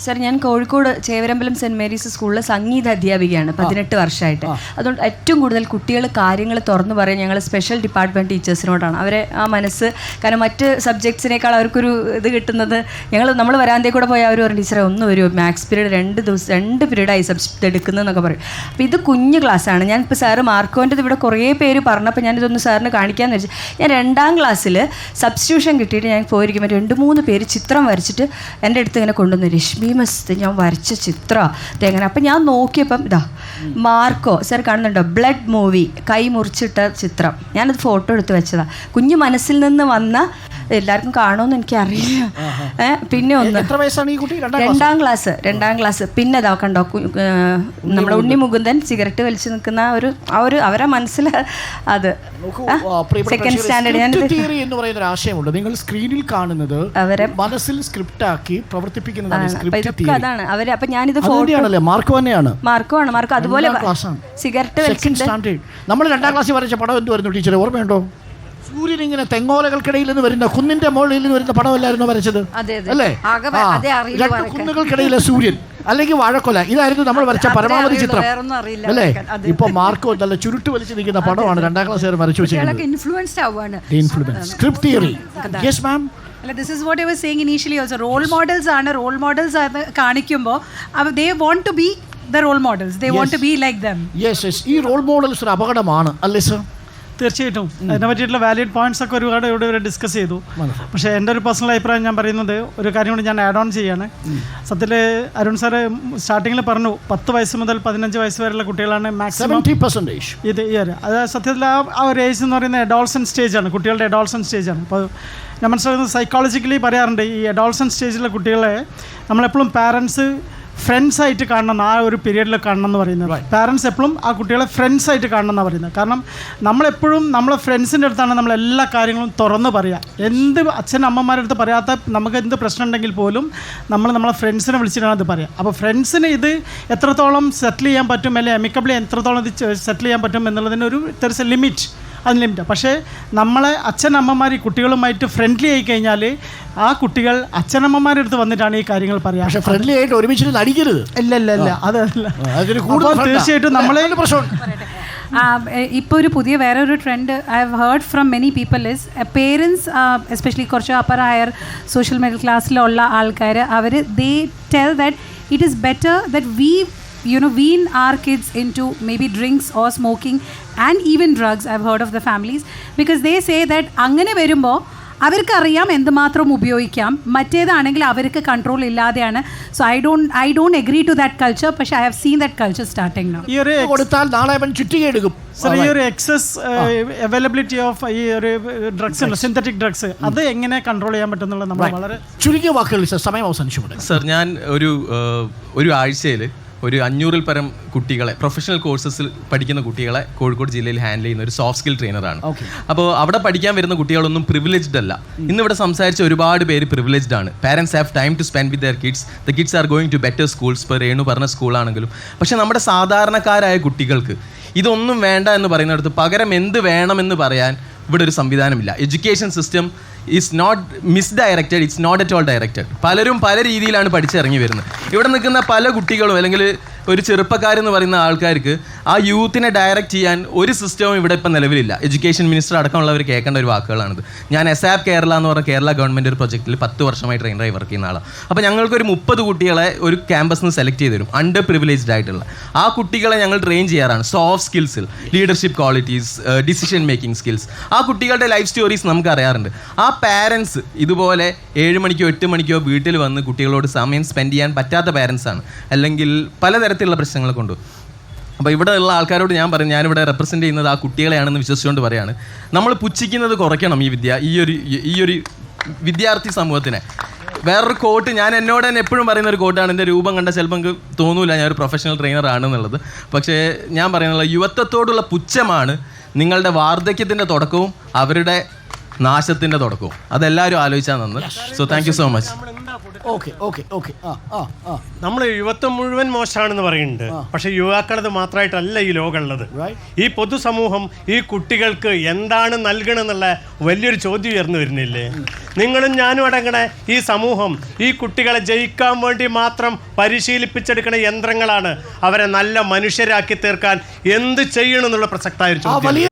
Sir, ഞാൻ Kozhikode Chevarambalam cent Mary's സ്കൂളിലെ സംഗീത അധ്യാപികയാണ് 18 വർഷമായിട്ട്. അതുകൊണ്ട് ഏറ്റവും കൂടുതൽ കുട്ടികൾ കാര്യങ്ങൾ തുറന്നു പറയാൻ ഞങ്ങൾ സ്പെഷ്യൽ ഡിപ്പാർട്ട്മെൻറ്റ് ടീച്ചേഴ്സിനോടാണ്. അവരെ ആ മനസ്സ്, കാരണം മറ്റ് സബ്ജക്ട്സിനേക്കാൾ അവർക്കൊരു ഇത് കിട്ടുന്നത്, നമ്മൾ വരാന്തേ കൂടെ പോയാൽ അവർ പറഞ്ഞു ടീച്ചറെ ഒന്ന് വരും, മാത്സ് പീരീഡ് 2 പീരീഡായി സബ്ജക്റ്റ് എടുക്കുന്നതെന്നൊക്കെ പറയും. അപ്പോൾ ഇത് കുഞ്ഞു ക്ലാസ്സാണ്. ഞാനിപ്പോൾ സാറ് മാർക്കോൻ്റെത് ഇവിടെ കുറേ പേര് പറഞ്ഞപ്പോൾ ഞാനിതൊന്ന് സാറിന് കാണിക്കാമെന്ന് വെച്ചാൽ, ഞാൻ 2ാം ക്ലാസ്സിൽ സബ്സ്റ്റിറ്റ്യൂഷൻ കിട്ടിയിട്ട് ഞാൻ പോയിരിക്കുമ്പോൾ 2-3 പേര് ചിത്രം വരച്ചിട്ട് എൻ്റെ അടുത്ത് ഇങ്ങനെ കൊണ്ടുവന്നു, രശ്മി മസ്ത് ഞാൻ വരച്ച ചിത്രം ഇതെങ്ങനെ. അപ്പം ഞാൻ നോക്കിയപ്പം ഇതാ മാർക്കോ സാർ കാണുന്നുണ്ടോ, ബ്ലഡ് മൂവി, കൈ മുറിച്ചിട്ട ചിത്രം, ഞാനത് ഫോട്ടോ എടുത്ത് വെച്ചതാണ്. കുഞ്ഞു മനസ്സിൽ നിന്ന് വന്ന, എല്ലാവർക്കും കാണുമെന്ന് എനിക്കറിയില്ല. പിന്നെ ഒന്ന് 2ാം ക്ലാസ്. പിന്നെ ഇതാ കണ്ടോ, നമ്മുടെ ഉണ്ണി മുകുന്ദൻ സിഗരറ്റ് വലിച്ചു നിൽക്കുന്ന അവരെ മനസ്സിൽ അത് സെക്കൻഡ് സ്റ്റാൻഡേർഡ്. ഞാൻ എന്ന് പറയുന്ന ഒരു ആശയമുണ്ട്. നിങ്ങൾ സ്ക്രീനിൽ കാണുന്നത് അവരെ മനസ്സിൽ സ്ക്രിപ്റ്റ് ആക്കി പ്രവർത്തിപ്പിക്കുന്നതാണ്. അതാണ് അവര്. അപ്പൊ ഞാനിത് മാർക്കോ തന്നെയാണ്. മാർക്കോ അതുപോലെ സിഗരറ്റ് വലിച്ചിട്ട് നമ്മൾ 2ാം ക്ലാസ്സിൽ വരച്ച പടം എന്ത് വരുന്നു ടീച്ചറെ, ഓർമ്മയുണ്ടോ? സൂര്യൻ ഇങ്ങനെ തെങ്ങോലകൾക്കിടയിൽ നിന്ന് വരുന്ന, കുന്നിന്റെ മുകളിൽ നിന്ന് വരുന്ന പടമല്ലായിരുന്നു വരച്ചത് അല്ലേ? 2 കുന്നുകൾക്കിടയിലെ സൂര്യൻ, അല്ലെങ്കിൽ വാഴക്കൊല, ഇതായിരുന്നു നമ്മൾ വരച്ച പരമാവധി ചിത്രം അല്ലേ? ഇപ്പൊ മാർക്കോ നല്ല ചുരുട്ട് വലിച്ചു നിൽക്കുന്ന പടമാണ് 2ാം ക്ലാസ്സുകാർ വരച്ചു വെച്ചിരിക്കുന്നത്. This is what I was saying initially also. Role models കാണിക്കുമ്പോൾ they want to be the role models. They want to be like them. Yes. ഈ റോൾ മോഡൽസ് ഒരു അപകടമാണ് അല്ലേ സർ? തീർച്ചയായിട്ടും അതിനെ പറ്റിയിട്ടുള്ള വാലിഡ് പോയിന്റ്സ് ഒക്കെ ഒരുപാട് ഇവിടെ ഡിസ്കസ് ചെയ്തു. പക്ഷേ എൻ്റെ ഒരു പേഴ്സണൽ അഭിപ്രായം ഞാൻ പറയുന്നത്, ഒരു കാര്യം കൂടി ഞാൻ ആഡ് ഓൺ ചെയ്യാണ്. സത്യത്തിൽ അരുൺ സാറ് സ്റ്റാർട്ടിങ്ങിൽ പറഞ്ഞു 10 വയസ്സ് മുതൽ 15 വയസ്സ് വരെയുള്ള കുട്ടികളാണ് മാക്സിമം 70% ഇത് ഈ ഒരു, അത് സത്യത്തിൽ ആ ഒരു ഏജ് എന്ന് പറയുന്നത് അഡോൾസൻ സ്റ്റേജാണ്, കുട്ടികളുടെ അഡോൾസൻ സ്റ്റേജാണ്. അപ്പോൾ ഞാൻ മനസ്സിലാക്കുന്നത് സൈക്കോളജിക്കലി പറയാറുണ്ട്, ഈ അഡോൾസൻ സ്റ്റേജിലെ കുട്ടികളെ നമ്മളെപ്പോഴും പാരൻസ് ഫ്രണ്ട്സായിട്ട് കാണണം, ആ ഒരു പീരീഡിൽ കാണണം എന്ന് പറയുന്നത്. പാരൻസ് എപ്പോഴും ആ കുട്ടികളെ ഫ്രണ്ട്സായിട്ട് കാണണം എന്നാണ് പറയുന്നത്. കാരണം നമ്മളെപ്പോഴും നമ്മളെ ഫ്രണ്ട്സിൻ്റെ അടുത്താണ് നമ്മൾ എല്ലാ കാര്യങ്ങളും തുറന്ന് പറയുക. എന്ത് അച്ഛനമ്മമാരുടെ അടുത്ത് പറയാത്ത നമുക്ക് എന്ത് പ്രശ്നം ഉണ്ടെങ്കിൽ പോലും നമ്മളെ ഫ്രണ്ട്സിനെ വിളിച്ചിട്ടാണ് അത് പറയുക. അപ്പോൾ ഫ്രണ്ട്സിന് ഇത് എത്രത്തോളം സെറ്റിൽ ചെയ്യാൻ പറ്റും, അല്ലെങ്കിൽ എമിക്കബിളി എത്രത്തോളം ഇത് സെറ്റിൽ ചെയ്യാൻ പറ്റും എന്നുള്ളതിന് ഒരു തെർസ് എ ലിമിറ്റ്, അതിന് ലിമിറ്റാണ്. പക്ഷേ നമ്മളെ അച്ഛനമ്മമാർ ഈ കുട്ടികളുമായിട്ട് ഫ്രണ്ട്ലി ആയി കഴിഞ്ഞാൽ ആ കുട്ടികൾ അച്ഛനമ്മമാരുടെ അടുത്ത് വന്നിട്ടാണ് ഈ കാര്യങ്ങൾ പറയുക. പക്ഷേ ഫ്രണ്ട്ലി ആയിട്ട് ഒരുമിച്ച് നടിക്കരുത്. ഇല്ല അതല്ല. തീർച്ചയായിട്ടും നമ്മളെ പ്രശ്നം. ഇപ്പോൾ ഒരു പുതിയ വേറൊരു trend I have heard from many people is parents, especially കുറച്ച് അപ്പർ ഹയർ സോഷ്യൽ മിഡിൽ ക്ലാസ്സിലുള്ള ആൾക്കാർ, അവർ they tell that it is better that wean our kids into maybe drinks or smoking and even drugs. I've heard of the families, because they say that അങ്ങനെ വരുമ്പോൾ അവർക്കറിയാം എന്തുമാത്രം ഉപയോഗിക്കാം, മറ്റേതാണെങ്കിൽ അവർക്ക് control ഇല്ലാതെയാണ്. So I don't agree to that culture. പക്ഷേ I have seen that culture starting now. ഈ ഒരു കൊടുത്താൽ നാളെ അവൻ ചുറ്റികയെടുക്കും. ഈ ഒരു എക്സസ് അവൈലബിലിറ്റി ഓഫ് ഈ ഒരു ഡ്രഗ്സ് ഉണ്ട്, സിന്തറ്റിക് ഡ്രഗ്സ്, അത് എങ്ങനെ കൺട്രോൾ ചെയ്യാൻ പറ്റുന്നുള്ളത് നമ്മൾ വളരെ ചുരുങ്ങിയ വാക്കുകളിൽ സമയം അവസാനിച്ചു. സർ, ഞാൻ ഒരു ആഴ്ചയിൽ ഒരു 500-ൽ പരം കുട്ടികളെ, പ്രൊഫഷണൽ കോഴ്സസിൽ പഠിക്കുന്ന കുട്ടികളെ കോഴിക്കോട് ജില്ലയിൽ ഹാൻഡിൽ ചെയ്യുന്ന ഒരു സോഫ്റ്റ് സ്കിൽ ട്രെയിനറാണ്. അപ്പോൾ അവിടെ പഠിക്കാൻ വരുന്ന കുട്ടികളൊന്നും പ്രിവിലേജ്ഡ് അല്ല. ഇന്നിവിടെ സംസാരിച്ച ഒരുപാട് പേര് പ്രിവിലേജ്ഡ് ആണ്. Parents have time to spend with their kids. The kids are going to better schools. ഇപ്പോൾ രേണു പറഞ്ഞ സ്കൂളാണെങ്കിലും. പക്ഷേ നമ്മുടെ സാധാരണക്കാരായ കുട്ടികൾക്ക് ഇതൊന്നും വേണ്ട എന്ന് പറയുന്നിടത്ത് പകരം എന്ത് വേണമെന്ന് പറയാൻ ഇവിടെ ഒരു സംവിധാനമില്ല. Education system is not misdirected, it's not at all directed. പലരും പല രീതിയിലാണ് പഠിച്ചിറങ്ങി വരുന്നത്. ഇവിടെ നിൽക്കുന്ന പല കുട്ടികളും അല്ലെങ്കിൽ ഒരു ചെറുപ്പക്കാരെന്ന് പറയുന്ന ആൾക്കാർക്ക് ആ യൂത്തിനെ ഡയറക്റ്റ് ചെയ്യാൻ ഒരു സിസ്റ്റവും ഇവിടെ ഇപ്പം നിലവിലില്ല. എഡ്യൂക്കേഷൻ മിനിസ്റ്റർ അടക്കമുള്ളവർ കേൾക്കേണ്ട ഒരു വാക്കുകളാണിത്. ഞാൻ എസാപ്പ് കേരള എന്ന് പറഞ്ഞ കേരള ഗവൺമെൻറ് ഒരു പ്രൊജക്റ്റിൽ 10 വർഷമായി ട്രെയിനറായി വർക്ക് ചെയ്യുന്ന ആളാണ്. അപ്പോൾ ഞങ്ങൾക്കൊരു 30 കുട്ടികളെ ഒരു ക്യാമ്പസിൽ നിന്ന് സെലക്ട് ചെയ്ത് തരും, അണ്ടർ പ്രിവിലേജ്ഡ് ആയിട്ടുള്ള. ആ കുട്ടികളെ ഞങ്ങൾ ട്രെയിൻ ചെയ്യാറാണ് സോഫ്റ്റ് സ്കിൽസിൽ, leadership qualities, decision making skills. ആ കുട്ടികളുടെ ലൈഫ് സ്റ്റോറീസ് നമുക്ക് അറിയാറുണ്ട്. ആ പാരൻസ് ഇതുപോലെ 7 മണിക്കോ 8 മണിക്കോ വീട്ടിൽ വന്ന് കുട്ടികളോട് സമയം സ്പെൻഡ് ചെയ്യാൻ പറ്റാത്ത പാരൻസാണ്, അല്ലെങ്കിൽ പലതരത്തിലുള്ള പ്രശ്നങ്ങളെ കൊണ്ട്. അപ്പോൾ ഇവിടെ ഉള്ള ആൾക്കാരോട് ഞാൻ പറയും, ഞാനിവിടെ റെപ്രസെൻ്റ് ചെയ്യുന്നത് ആ കുട്ടികളെയാണെന്ന് വിശ്വസിച്ചുകൊണ്ട് പറയാണ്, നമ്മൾ പുച്ഛിക്കുന്നത് കുറയ്ക്കണം. ഈ ഒരു വിദ്യാർത്ഥി സമൂഹത്തിനെ. വേറൊരു കോട്ട് ഞാൻ എന്നോട് തന്നെ എപ്പോഴും പറയുന്ന ഒരു കോട്ടാണ്, എൻ്റെ രൂപം കണ്ട ചിലപ്പോൾ എനിക്ക് തോന്നൂല ഞാൻ ഒരു പ്രൊഫഷണൽ ട്രെയിനർ ആണെന്നുള്ളത്. പക്ഷേ ഞാൻ പറയുന്നത് യുവത്വത്തോടുള്ള പുച്ഛമാണ് നിങ്ങളുടെ വാർദ്ധക്യത്തിൻ്റെ തുടക്കവും അവരുടെ നാശത്തിൻ്റെ തുടക്കവും. അതെല്ലാവരും ആലോചിച്ചാൽ നന്ന്. So thank you so much. നമ്മൾ യുവത്വം മുഴുവൻ മോശമാണെന്ന് പറയുന്നുണ്ട്. പക്ഷെ യുവാക്കളത് മാത്രമായിട്ടല്ല ഈ ലോകമുള്ളത്. ഈ പൊതുസമൂഹം ഈ കുട്ടികൾക്ക് എന്താണ് നൽകണമെന്നുള്ള വലിയൊരു ചോദ്യം ഉയർന്നു വരുന്നില്ലേ? നിങ്ങളും ഞാനും അടങ്ങണ ഈ സമൂഹം ഈ കുട്ടികളെ ജയിക്കാൻ വേണ്ടി മാത്രം പരിശീലിപ്പിച്ചെടുക്കുന്ന യന്ത്രങ്ങളാണ്. അവരെ നല്ല മനുഷ്യരാക്കി തീർക്കാൻ എന്ത് ചെയ്യണം എന്നുള്ള പ്രസക്തായ ഒരു ചോദ്യം.